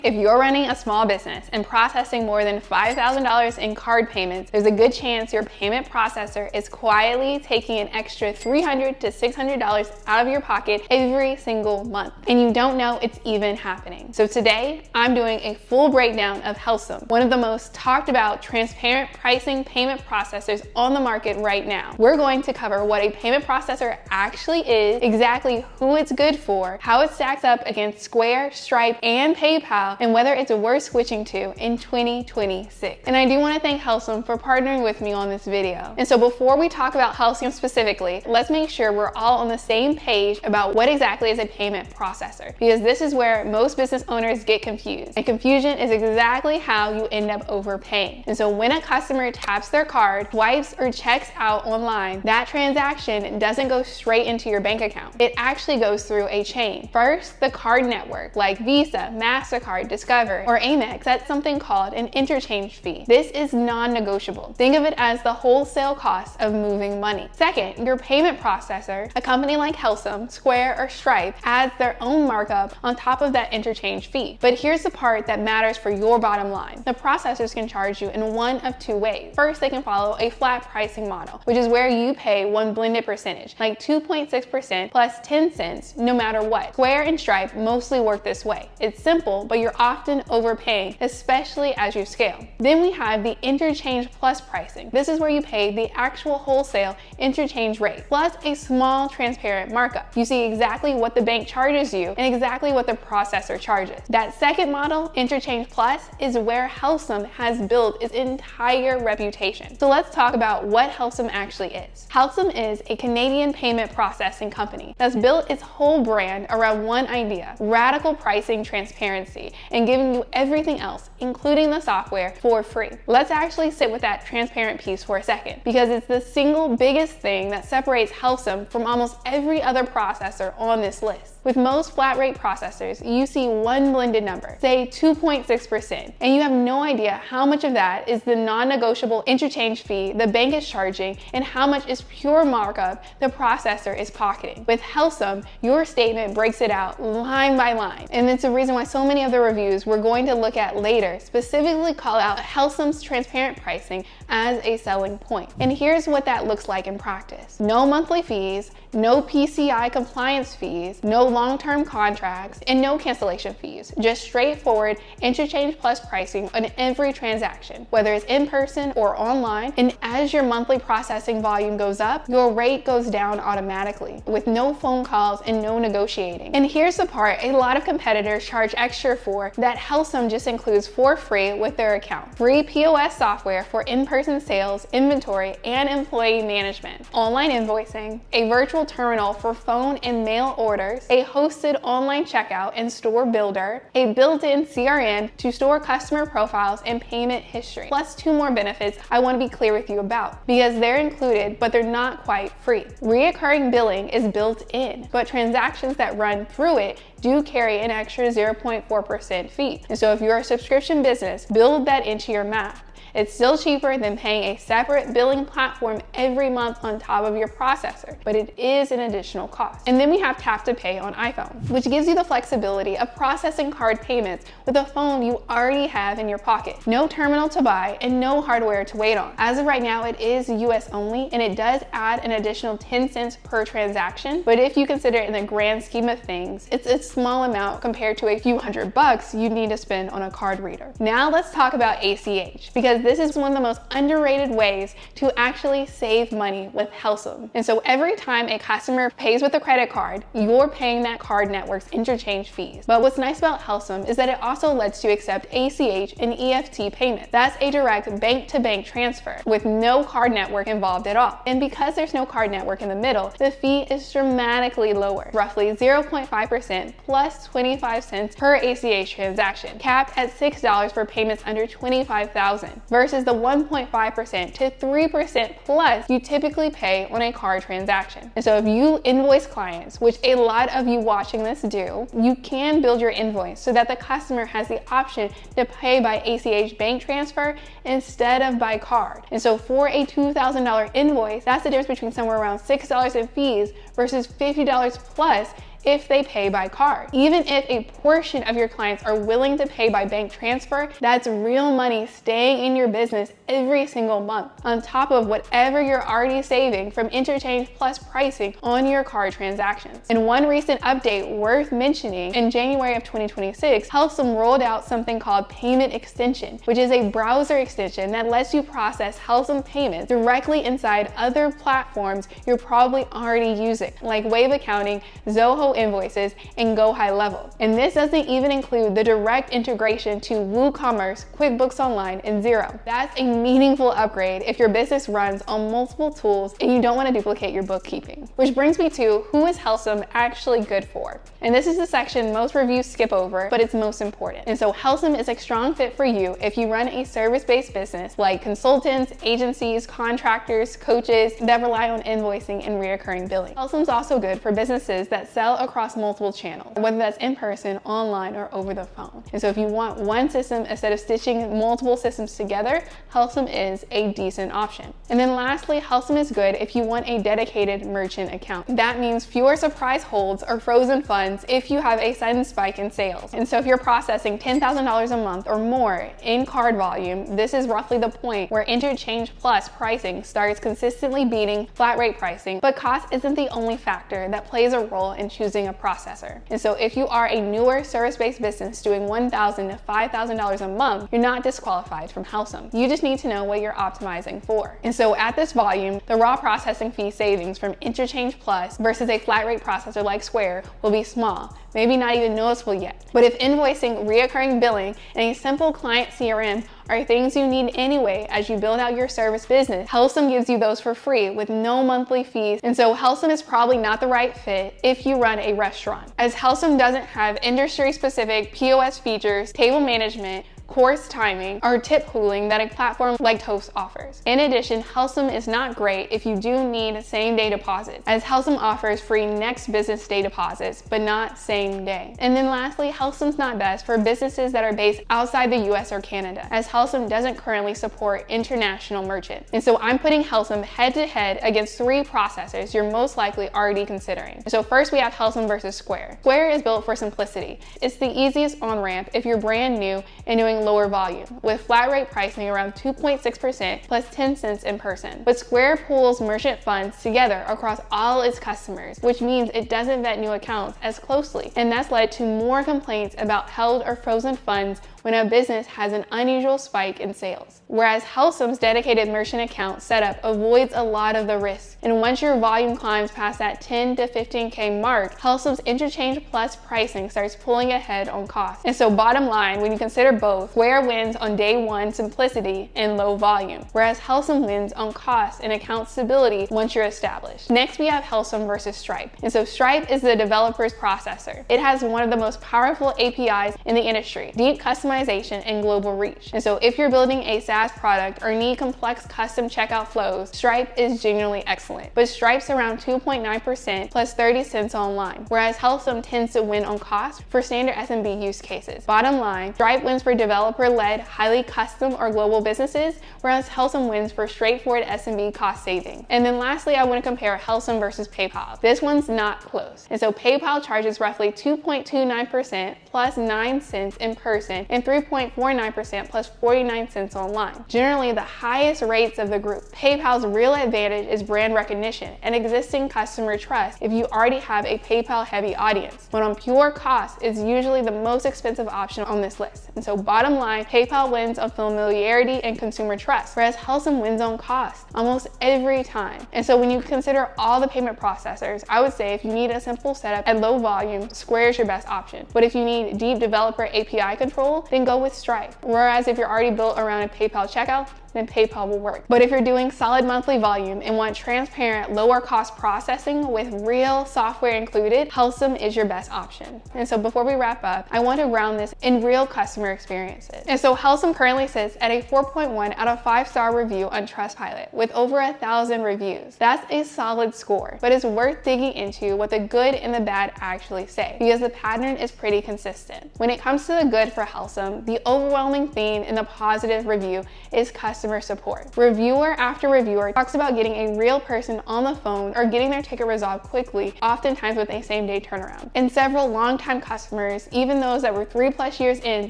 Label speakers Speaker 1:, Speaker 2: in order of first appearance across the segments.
Speaker 1: If you're running a small business and processing more than $5,000 in card payments, there's a good chance your payment processor is quietly taking an extra $300 to $600 out of your pocket every single month, and you don't know it's even happening. So today, I'm doing a full breakdown of Helcim, one of the most talked about transparent pricing payment processors on the market right now. We're going to cover what a payment processor actually is, exactly who it's good for, how it stacks up against Square, Stripe, and PayPal, and whether it's worth switching to in 2026. And I do want to thank Helcim for partnering with me on this video. And so before we talk about Helcim specifically, let's make sure we're all on the same page about what exactly is a payment processor, because this is where most business owners get confused. And confusion is exactly how you end up overpaying. And so when a customer taps their card, swipes, or checks out online, that transaction doesn't go straight into your bank account. It actually goes through a chain. First, the card network like Visa, MasterCard, Discover, or Amex sets something called an interchange fee. This is non-negotiable. Think of it as the wholesale cost of moving money. Second, your payment processor, a company like Helcim, Square, or Stripe, adds their own markup on top of that interchange fee. But here's the part that matters for your bottom line. The processors can charge you in one of two ways. First, they can follow a flat pricing model, which is where you pay one blended percentage, like 2.6% plus 10 cents, no matter what. Square and Stripe mostly work this way. It's simple, but you're often overpaying, especially as you scale. Then we have the interchange-plus pricing. This is where you pay the actual wholesale interchange rate, plus a small transparent markup. You see exactly what the bank charges you and exactly what the processor charges. That second model, interchange-plus, is where Helcim has built its entire reputation. So let's talk about what Helcim actually is. Helcim is a Canadian payment processing company that's built its whole brand around one idea: radical pricing transparency, and giving you everything else, including the software, for free. Let's actually sit with that transparent piece for a second, because it's the single biggest thing that separates Helcim from almost every other processor on this list. With most flat rate processors, you see one blended number, say 2.6%, and you have no idea how much of that is the non-negotiable interchange fee the bank is charging and how much is pure markup the processor is pocketing. With Helcim, your statement breaks it out line by line, and it's the reason why so many of the reviews we're going to look at later specifically call out Helcim's transparent pricing as a selling point. And here's what that looks like in practice: no monthly fees, no PCI compliance fees, no long-term contracts, and no cancellation fees. Just straightforward interchange plus pricing on every transaction, whether it's in person or online. And as your monthly processing volume goes up, your rate goes down automatically, with no phone calls and no negotiating. And here's the part a lot of competitors charge extra for that Helcim just includes for free with their account: free POS software for in-person sales, inventory, and employee management, online invoicing, a virtual terminal for phone and mail orders, a hosted online checkout and store builder, a built-in CRM to store customer profiles and payment history, plus two more benefits I want to be clear with you about, because they're included, but they're not quite free. Reoccurring billing is built in, but transactions that run through it do carry an extra 0.4% fee. And so if you're a subscription business, build that into your math. It's still cheaper than paying a separate billing platform every month on top of your processor, but it is an additional cost. And then we have Tap to Pay on iPhone, which gives you the flexibility of processing card payments with a phone you already have in your pocket. No terminal to buy and no hardware to wait on. As of right now, it is US only, and it does add an additional 10 cents per transaction, but if you consider it in the grand scheme of things, it's a small amount compared to a few $100 you need to spend on a card reader. Now let's talk about ACH, because this is one of the most underrated ways to actually save money with Helcim. And so every time a customer pays with a credit card, you're paying that card network's interchange fees. But what's nice about Helcim is that it also lets you accept ACH and EFT payments. That's a direct bank-to-bank transfer with no card network involved at all. And because there's no card network in the middle, the fee is dramatically lower, roughly 0.5% plus 25 cents per ACH transaction, capped at $6 for payments under $25,000. Versus the 1.5% to 3% plus you typically pay on a card transaction. And so if you invoice clients, which a lot of you watching this do, you can build your invoice so that the customer has the option to pay by ACH bank transfer instead of by card. And so for a $2,000 invoice, that's the difference between somewhere around $6 in fees versus $50 plus if they pay by card. Even if a portion of your clients are willing to pay by bank transfer, that's real money staying in your business every single month, on top of whatever you're already saving from interchange plus pricing on your card transactions. In one recent update worth mentioning, in January of 2026, Helcim rolled out something called Payment Extension, which is a browser extension that lets you process Helcim payments directly inside other platforms you're probably already using, like Wave Accounting, Zoho Invoices, and Go High Level. And this doesn't even include the direct integration to WooCommerce, QuickBooks Online, and Xero. That's a meaningful upgrade if your business runs on multiple tools and you don't want to duplicate your bookkeeping. Which brings me to, who is Helcim actually good for? And this is the section most reviews skip over, but it's most important. And so Helcim is a strong fit for you if you run a service-based business like consultants, agencies, contractors, coaches that rely on invoicing and recurring billing. Helcim's also good for businesses that sell across multiple channels, whether that's in person, online, or over the phone. And so if you want one system instead of stitching multiple systems together, Helcim is a decent option. And then lastly, Helcim is good if you want a dedicated merchant account. That means fewer surprise holds or frozen funds if you have a sudden spike in sales. And so if you're processing $10,000 a month or more in card volume, this is roughly the point where interchange plus pricing starts consistently beating flat rate pricing, but cost isn't the only factor that plays a role in choosing a processor. And so if you are a newer service-based business doing $1,000 to $5,000 a month, you're not disqualified from Helcim. You just need to know what you're optimizing for. And so at this volume, the raw processing fee savings from interchange plus versus a flat rate processor like Square will be small, maybe not even noticeable yet. But if invoicing, reoccurring billing, and a simple client CRM are things you need anyway as you build out your service business, Helcim gives you those for free with no monthly fees. And so Helcim is probably not the right fit if you run a restaurant, as Helcim doesn't have industry-specific POS features, table management, course timing, or tip pooling that a platform like Toast offers. In addition, Helcim is not great if you do need same-day deposits, as Helcim offers free next business day deposits, but not same day. And then lastly, Helcim's not best for businesses that are based outside the US or Canada, as Helcim doesn't currently support international merchants. And so I'm putting Helcim head-to-head against three processors you're most likely already considering. So first we have Helcim versus Square. Square is built for simplicity. It's the easiest on-ramp if you're brand new and doing lower volume, with flat rate pricing around 2.6% plus 10 cents in person. But Square pools merchant funds together across all its customers, which means it doesn't vet new accounts as closely. And that's led to more complaints about held or frozen funds when a business has an unusual spike in sales. Whereas Helcim's dedicated merchant account setup avoids a lot of the risk. And once your volume climbs past that 10 to 15K mark, Helcim's interchange plus pricing starts pulling ahead on cost. And so bottom line, when you consider both, Square wins on day one simplicity and low volume, whereas Helcim wins on cost and account stability once you're established. Next, we have Helcim versus Stripe. And so Stripe is the developer's processor. It has one of the most powerful APIs in the industry, deep customization and global reach. And so if you're building a SaaS product or need complex custom checkout flows, Stripe is genuinely excellent. But Stripe's around 2.9% plus 30 cents online, whereas Helcim tends to win on cost for standard SMB use cases. Bottom line, Stripe wins for developer-led, highly custom or global businesses, whereas Helcim wins for straightforward SMB cost saving. And then lastly, I want to compare Helcim versus PayPal. This one's not close. And so PayPal charges roughly 2.29% plus 9 cents in person and 3.49% plus 49 cents online. Generally the highest rates of the group. PayPal's real advantage is brand recognition and existing customer trust if you already have a PayPal heavy audience. But on pure cost is usually the most expensive option on this list. And so bottom line, PayPal wins on familiarity and consumer trust, whereas Helcim wins on cost almost every time. And so when you consider all the payment processors, I would say if you need a simple setup at low volume, Square is your best option. But if you need deep developer API control, then go with Stripe. Whereas if you're already built around a PayPal checkout, then PayPal will work. But if you're doing solid monthly volume and want transparent, lower cost processing with real software included, Helcim is your best option. And so before we wrap up, I want to ground this in real customer experiences. And so Helcim currently sits at a 4.1 out of 5-star review on Trustpilot with over 1,000 reviews. That's a solid score, but it's worth digging into what the good and the bad actually say, because the pattern is pretty consistent. When it comes to the good for Helcim, the overwhelming theme in the positive review is customer customer support. Reviewer after reviewer talks about getting a real person on the phone or getting their ticket resolved quickly, oftentimes with a same-day turnaround. And several longtime customers, even those that were 3+ years in,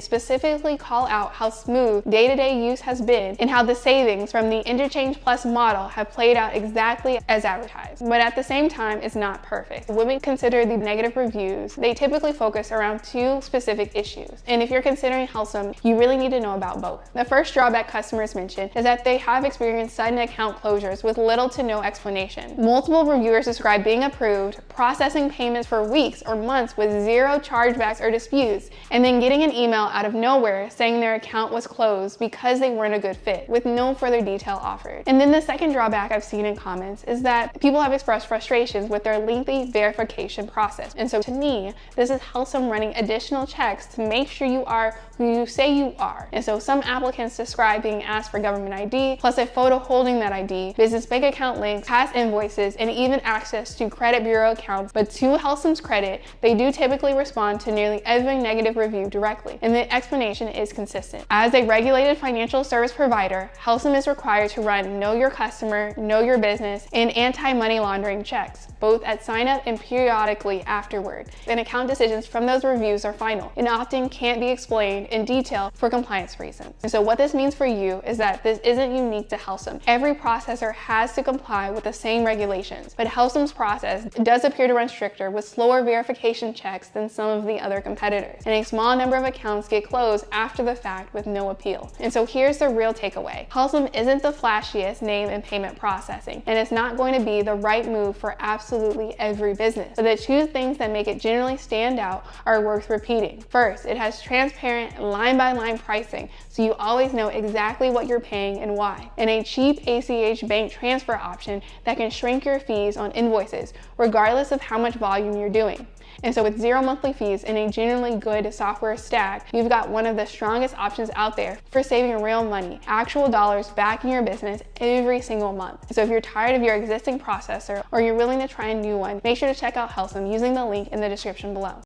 Speaker 1: specifically call out how smooth day-to-day use has been and how the savings from the interchange-plus model have played out exactly as advertised. But at the same time, it's not perfect. When we consider the negative reviews, they typically focus around 2 specific issues. And if you're considering Helcim, you really need to know about both. The first drawback customers mention is that they have experienced sudden account closures with little to no explanation. Multiple reviewers describe being approved, processing payments for weeks or months with 0 chargebacks or disputes, and then getting an email out of nowhere saying their account was closed because they weren't a good fit, with no further detail offered. And then the second drawback I've seen in comments is that people have expressed frustrations with their lengthy verification process. And so to me, this is Helcim running additional checks to make sure you are who you say you are. And so some applicants describe being asked for government ID, plus a photo holding that ID, business bank account links, past invoices, and even access to credit bureau accounts. But to Helcim's credit, they do typically respond to nearly every negative review directly, and the explanation is consistent. As a regulated financial service provider, Helcim is required to run Know Your Customer, Know Your Business, and anti-money laundering checks, both at sign up and periodically afterward. And account decisions from those reviews are final and often can't be explained in detail for compliance reasons. And so what this means for you is that this isn't unique to Helcim. Every processor has to comply with the same regulations, but Helcim's process does appear to run stricter with slower verification checks than some of the other competitors. And a small number of accounts get closed after the fact with no appeal. And so here's the real takeaway. Helcim isn't the flashiest name in payment processing, and it's not going to be the right move for absolutely every business. But the 2 things that make it generally stand out are worth repeating. First, it has transparent line-by-line pricing, so you always know exactly what you're paying and why. And a cheap ACH bank transfer option that can shrink your fees on invoices, regardless of how much volume you're doing. And so with 0 monthly fees and a genuinely good software stack, you've got one of the strongest options out there for saving real money, actual dollars back in your business every single month. So if you're tired of your existing processor or you're willing to try a new one, make sure to check out Helcim using the link in the description below.